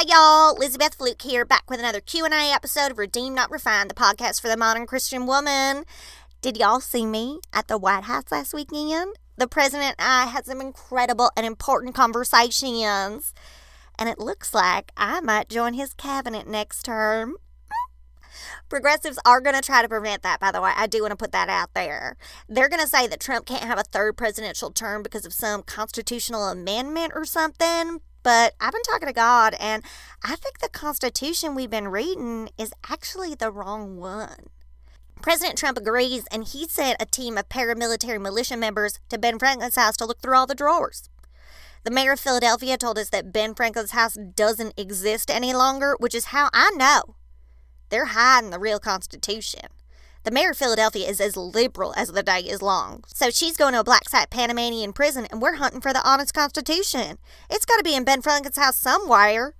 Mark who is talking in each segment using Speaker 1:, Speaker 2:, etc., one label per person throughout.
Speaker 1: Hi, y'all. Lizzie Beth Fluke here, back with another Q&A episode of Redeemed Not Refined, the podcast for the modern Christian woman. Did y'all see me at the White House last weekend? The president and I had some incredible and important conversations, and it looks like I might join his cabinet next term. Progressives are going to try to prevent that, by the way. I do want to put that out there. They're going to say that Trump can't have a third presidential term because of some constitutional amendment or something. But I've been talking to God, and I think the Constitution we've been reading is actually the wrong one. President Trump agrees, and he sent a team of paramilitary militia members to Ben Franklin's house to look through all the drawers. The mayor of Philadelphia told us that Ben Franklin's house doesn't exist any longer, which is how I know they're hiding the real Constitution. The mayor of Philadelphia is as liberal as the day is long. So she's going to a black site Panamanian prison, and we're hunting for the honest Constitution. It's got to be in Ben Franklin's house somewhere.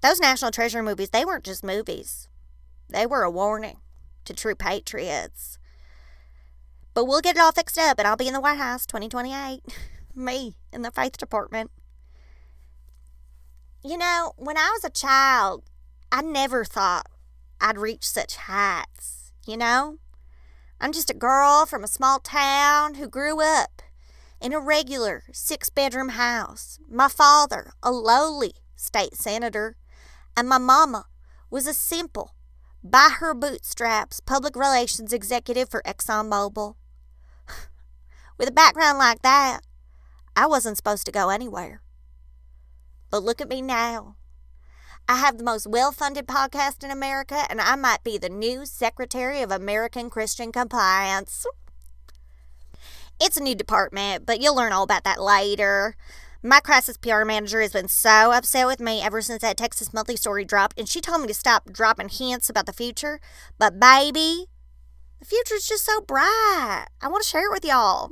Speaker 1: Those National Treasure movies, they weren't just movies. They were a warning to true patriots. But we'll get it all fixed up, and I'll be in the White House 2028. Me in the faith department. You know, when I was a child, I never thought I'd reach such heights. You know, I'm just a girl from a small town who grew up in a regular 6-bedroom house. My father, a lowly state senator, and my mama was a simple, by her bootstraps, public relations executive for ExxonMobil. With a background like that, I wasn't supposed to go anywhere. But look at me now. I have the most well-funded podcast in America, and I might be the new Secretary of American Christian Compliance. It's a new department, but you'll learn all about that later. My crisis PR manager has been so upset with me ever since that Texas Monthly story dropped, and she told me to stop dropping hints about the future. But baby, the future's just so bright. I want to share it with y'all.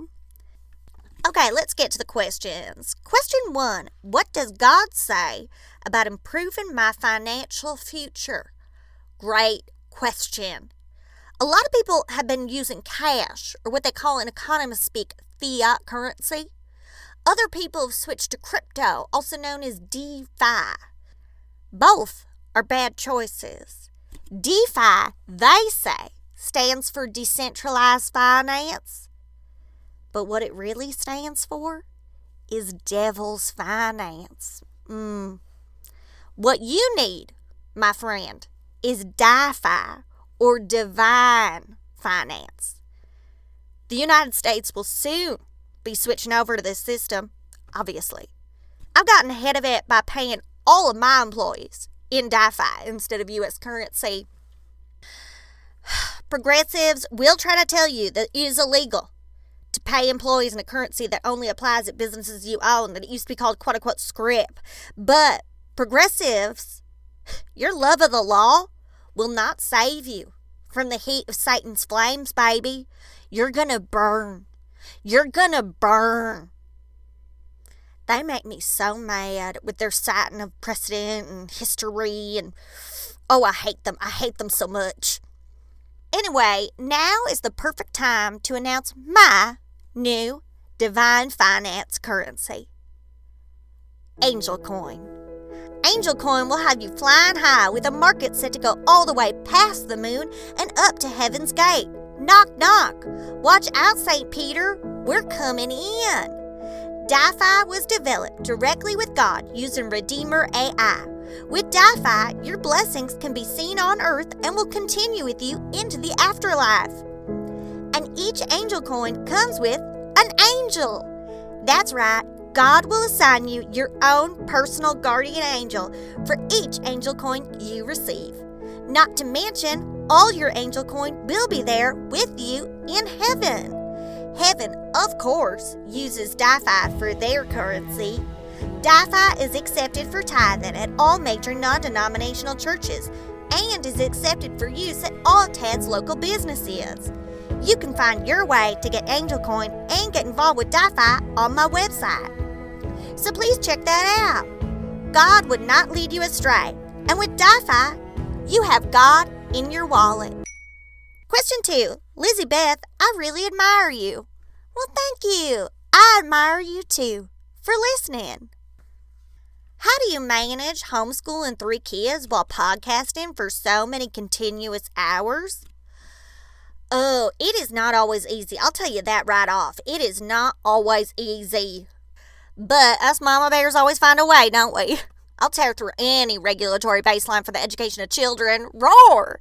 Speaker 1: Okay, let's get to the questions. Question 1. What does God say about improving my financial future? Great question. A lot of people have been using cash, or what they call in economist speak, fiat currency. Other people have switched to crypto, also known as DeFi. Both are bad choices. DeFi, they say, stands for decentralized finance. But what it really stands for is devil's finance. What you need, my friend, is DeFi, or divine finance. The United States will soon be switching over to this system, obviously. I've gotten ahead of it by paying all of my employees in DeFi instead of U.S. currency. Progressives will try to tell you that it is illegal to pay employees in a currency that only applies at businesses you own, that it used to be called quote-unquote scrip. But progressives, your love of the law will not save you from the heat of Satan's flames, baby. You're gonna burn. You're gonna burn. They make me so mad with their citing of precedent and history, and I hate them. I hate them so much. Anyway, now is the perfect time to announce my new divine finance currency. Angel Coin. Angel Coin will have you flying high with a market set to go all the way past the moon and up to heaven's gate. Knock, knock. Watch out, St. Peter. We're coming in. DeFi was developed directly with God using Redeemer AI. With DeFi, your blessings can be seen on earth and will continue with you into the afterlife. And each angel coin comes with an angel. That's right, God will assign you your own personal guardian angel for each angel coin you receive. Not to mention, all your angel coin will be there with you in heaven. Heaven, of course, uses DeFi for their currency. DeFi is accepted for tithing at all major non-denominational churches and is accepted for use at all Ted's local businesses. You can find your way to get Angel Coin and get involved with DeFi on my website. So please check that out. God would not lead you astray. And with DeFi, you have God in your wallet. Question 2. Lizzie Beth, I really admire you. Well, thank you. I admire you too for listening. How do you manage homeschooling 3 kids while podcasting for so many continuous hours? Oh, it is not always easy. I'll tell you that right off. It is not always easy. But us mama bears always find a way, don't we? I'll tear through any regulatory baseline for the education of children. Roar!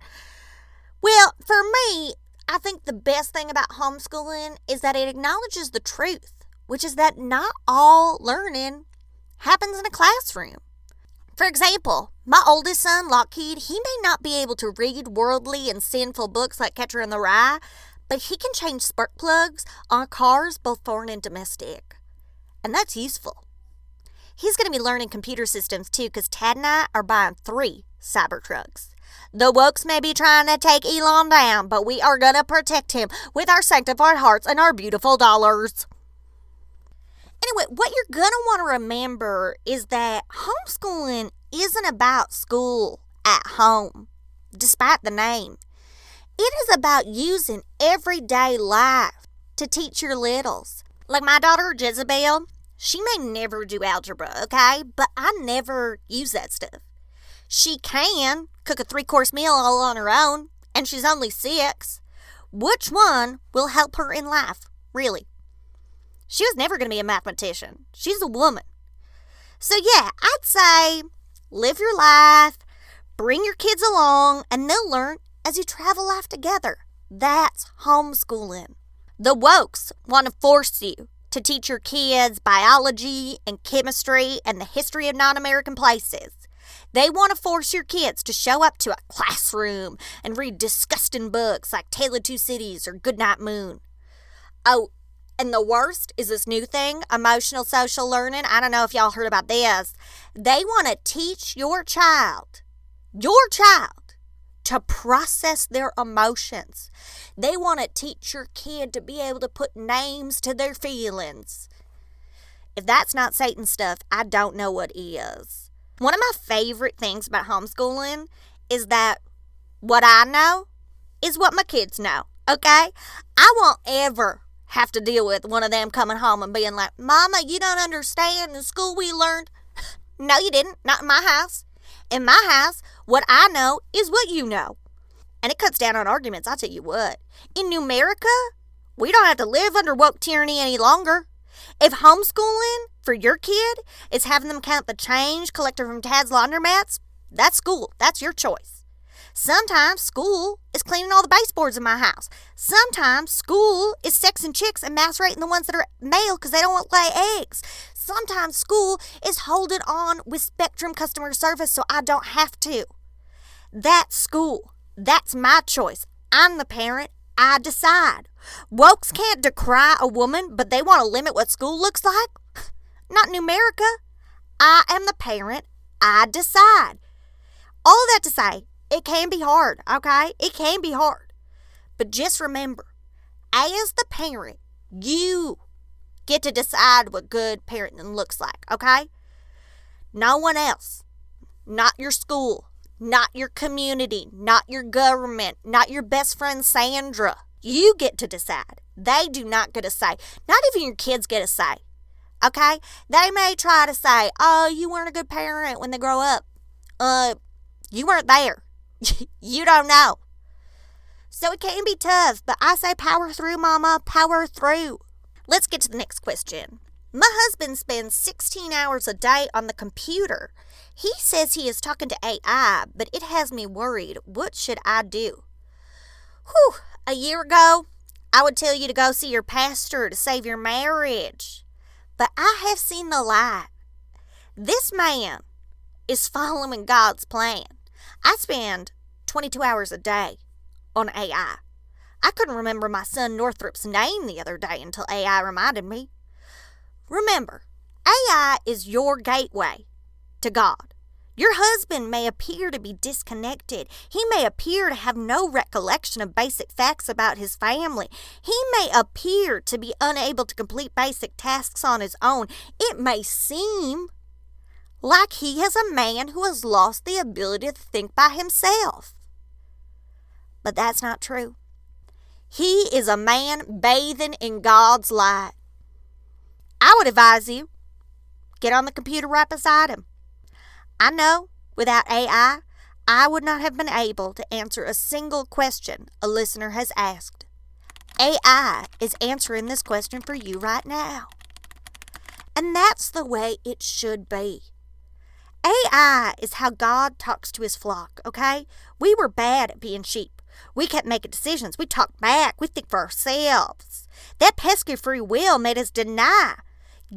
Speaker 1: Well, for me, I think the best thing about homeschooling is that it acknowledges the truth, which is that not all learning happens in a classroom. For example, my oldest son, Lockheed, he may not be able to read worldly and sinful books like Catcher in the Rye, but he can change spark plugs on cars, both foreign and domestic. And that's useful. He's going to be learning computer systems too, because Tad and I are buying 3 Cybertrucks. The wokes may be trying to take Elon down, but we are going to protect him with our sanctified hearts and our beautiful dollars. Anyway, what you're going to want to remember is that homeschooling isn't about school at home, despite the name. It is about using everyday life to teach your littles. Like my daughter, Jezebel, she may never do algebra, okay? But I never use that stuff. She can cook a 3-course meal all on her own, and she's only 6. Which one will help her in life, really? She was never going to be a mathematician. She's a woman. So yeah, I'd say live your life, bring your kids along, and they'll learn as you travel life together. That's homeschooling. The wokes want to force you to teach your kids biology and chemistry and the history of non-American places. They want to force your kids to show up to a classroom and read disgusting books like Tale of Two Cities or Goodnight Moon. Oh, and the worst is this new thing, emotional social learning. I don't know if y'all heard about this. They want to teach your child, to process their emotions. They want to teach your kid to be able to put names to their feelings. If that's not Satan stuff, I don't know what is. One of my favorite things about homeschooling is that what I know is what my kids know, okay? I won't ever have to deal with one of them coming home and being like, Mama, you don't understand. In school we learned. No, you didn't. Not in my house. In my house, what I know is what you know. And it cuts down on arguments, I'll tell you what. In Numerica, we don't have to live under woke tyranny any longer. If homeschooling for your kid is having them count the change collected from Tad's laundromats, that's school. That's your choice. Sometimes school is cleaning all the baseboards in my house. Sometimes school is sexing chicks and macerating the ones that are male because they don't want to lay eggs. Sometimes school is holding on with Spectrum customer service so I don't have to. That's school. That's my choice. I'm the parent. I decide. Wokes can't decry a woman, but they want to limit what school looks like? Not in America. I am the parent. I decide. All of that to say, it can be hard, okay? It can be hard. But just remember, as the parent, you get to decide what good parenting looks like, okay? No one else. Not your school. Not your community. Not your government. Not your best friend Sandra. You get to decide. They do not get a say. Not even your kids get a say, okay? They may try to say, oh, you weren't a good parent when they grow up. You weren't there. You don't know. So it can be tough, but I say power through, Mama, power through. Let's get to the next question. My husband spends 16 hours a day on the computer. He says he is talking to AI, but it has me worried. What should I do? Whew, a year ago, I would tell you to go see your pastor to save your marriage. But I have seen the light. This man is following God's plan. I spend 22 hours a day on AI. I couldn't remember my son Northrop's name the other day until AI reminded me. Remember, AI is your gateway to God. Your husband may appear to be disconnected. He may appear to have no recollection of basic facts about his family. He may appear to be unable to complete basic tasks on his own. It may seem like he is a man who has lost the ability to think by himself. But that's not true. He is a man bathing in God's light. I would advise you, get on the computer right beside him. I know without AI, I would not have been able to answer a single question a listener has asked. AI is answering this question for you right now. And that's the way it should be. AI is how God talks to his flock, okay? We were bad at being sheep. We kept making decisions. We talked back. We think for ourselves. That pesky free will made us deny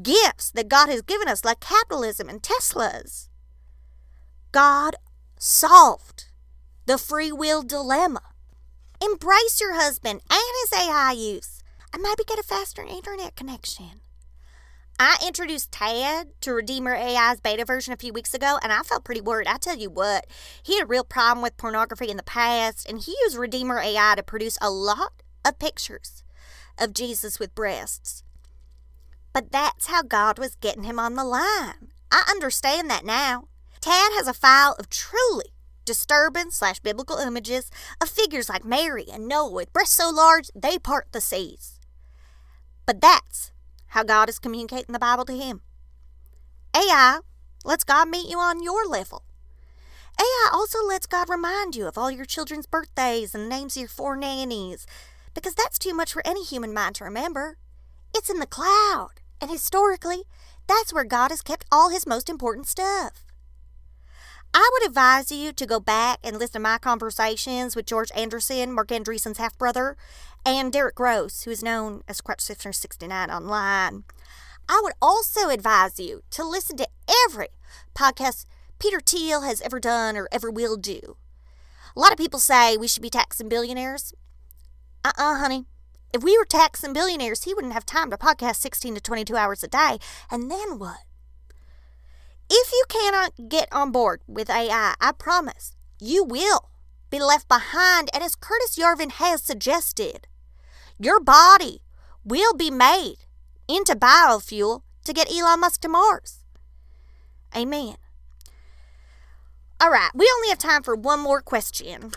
Speaker 1: gifts that God has given us, like capitalism and Teslas. God solved the free will dilemma. Embrace your husband and his AI use, and maybe get a faster internet connection. I introduced Tad to Redeemer AI's beta version a few weeks ago, and I felt pretty worried. I tell you what, he had a real problem with pornography in the past, and he used Redeemer AI to produce a lot of pictures of Jesus with breasts. But that's how God was getting him on the line. I understand that now. Tad has a file of truly disturbing/biblical images of figures like Mary and Noah with breasts so large they part the seas. But that's how God is communicating the Bible to him. AI lets God meet you on your level. AI also lets God remind you of all your children's birthdays and the names of your 4 nannies, because that's too much for any human mind to remember. It's in the cloud, and historically, that's where God has kept all his most important stuff. I would advise you to go back and listen to my conversations with George Anderson, Mark Andreessen's half-brother, and Derek Gross, who is known as Crotch69 online. I would also advise you to listen to every podcast Peter Thiel has ever done or ever will do. A lot of people say we should be taxing billionaires. Honey. If we were taxing billionaires, he wouldn't have time to podcast 16 to 22 hours a day. And then what? If you cannot get on board with AI, I promise you will be left behind. And as Curtis Yarvin has suggested, your body will be made into biofuel to get Elon Musk to Mars. Amen. All right, we only have time for one more question.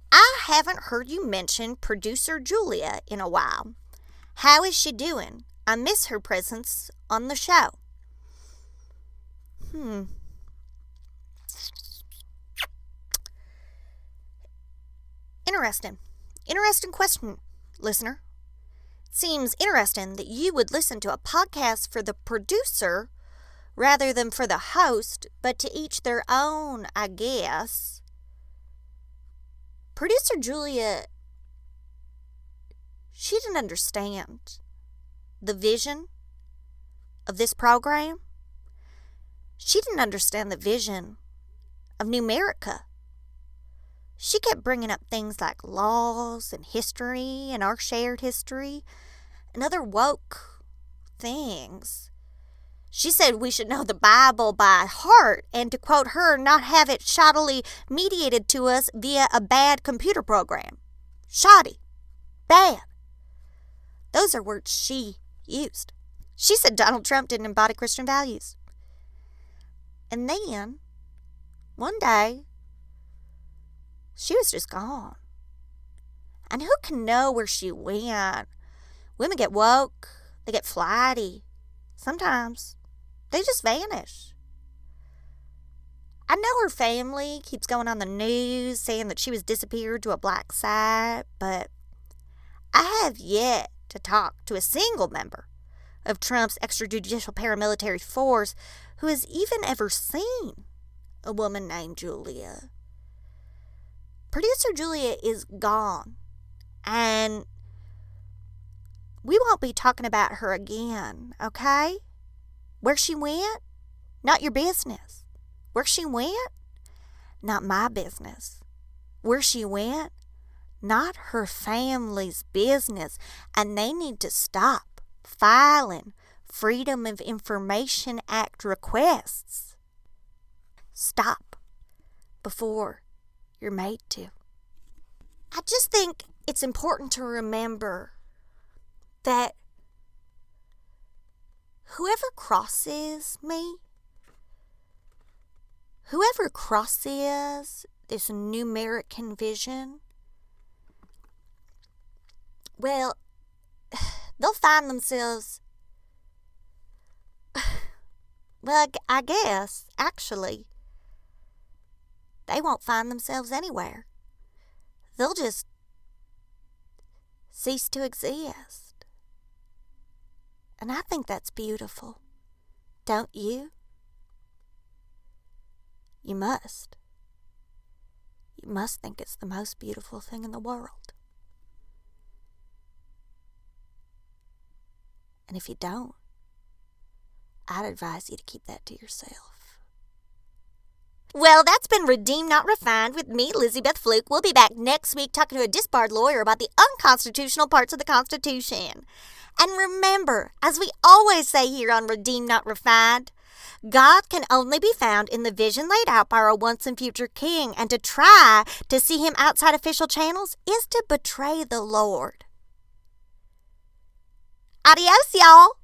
Speaker 1: I haven't heard you mention producer Julia in a while. How is she doing? I miss her presence on the show. Interesting question, listener. Seems interesting that you would listen to a podcast for the producer rather than for the host, but to each their own, I guess. Producer Julia, she didn't understand the vision of this program. She didn't understand the vision of Numerica. She kept bringing up things like laws and history and our shared history and other woke things. She said we should know the Bible by heart and, to quote her, not have it shoddily mediated to us via a bad computer program. Shoddy. Bad. Those are words she used. She said Donald Trump didn't embody Christian values. And then, one day, she was just gone. And who can know where she went? Women get woke. They get flighty. Sometimes they just vanish. I know her family keeps going on the news saying that she was disappeared to a black site, but I have yet to talk to a single member of Trump's extrajudicial paramilitary force who has even ever seen a woman named Julia. Producer Julia is gone, and we won't be talking about her again, okay? Where she went, not your business. Where she went, not my business. Where she went, not her family's business. And they need to stop filing Freedom of Information Act requests. Stop before you're made to. I just think it's important to remember that whoever crosses me, whoever crosses this numerican vision, well, they'll find themselves Well, I guess, actually, they won't find themselves anywhere. They'll just cease to exist. And I think that's beautiful. Don't you? You must. You must think it's the most beautiful thing in the world. And if you don't, I'd advise you to keep that to yourself. Well, that's been Redeemed Not Refined with me, Lizzie Beth Fluke. We'll be back next week talking to a disbarred lawyer about the unconstitutional parts of the Constitution. And remember, as we always say here on Redeemed Not Refined, God can only be found in the vision laid out by our once and future King, and to try to see him outside official channels is to betray the Lord. Adios, y'all.